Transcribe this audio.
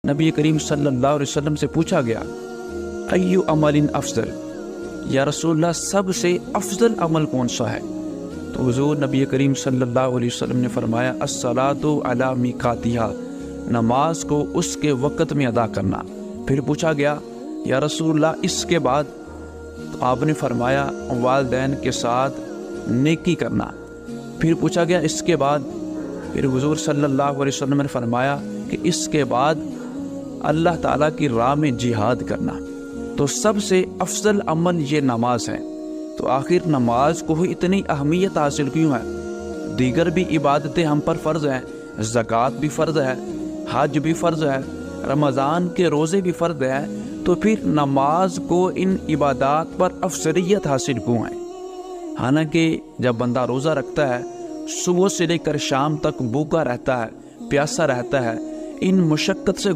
نبی کریم صلی اللہ علیہ وسلم سے پوچھا گیا ایو عمل افضل، یا رسول اللہ سب سے افضل عمل کون سا ہے؟ تو حضور نبی کریم صلی اللہ علیہ وسلم نے فرمایا الصلاۃ علی میقاتہا، نماز کو اس کے وقت میں ادا کرنا۔ پھر پوچھا گیا یا رسول اللہ اس کے بعد؟ تو آپ نے فرمایا والدین کے ساتھ نیکی کرنا۔ پھر پوچھا گیا اس کے بعد؟ پھر حضور صلی اللہ علیہ وسلم نے فرمایا کہ اس کے بعد اللہ تعالیٰ کی راہ میں جہاد کرنا۔ تو سب سے افضل عمل یہ نماز ہے۔ تو آخر نماز کو ہی اتنی اہمیت حاصل کیوں ہے؟ دیگر بھی عبادتیں ہم پر فرض ہیں، زکوٰۃ بھی فرض ہے، حج بھی فرض ہے، رمضان کے روزے بھی فرض ہے، تو پھر نماز کو ان عبادات پر افضلیت حاصل کیوں ہے؟ حالانکہ جب بندہ روزہ رکھتا ہے، صبح سے لے کر شام تک بھوکا رہتا ہے، پیاسا رہتا ہے، ان مشقت سے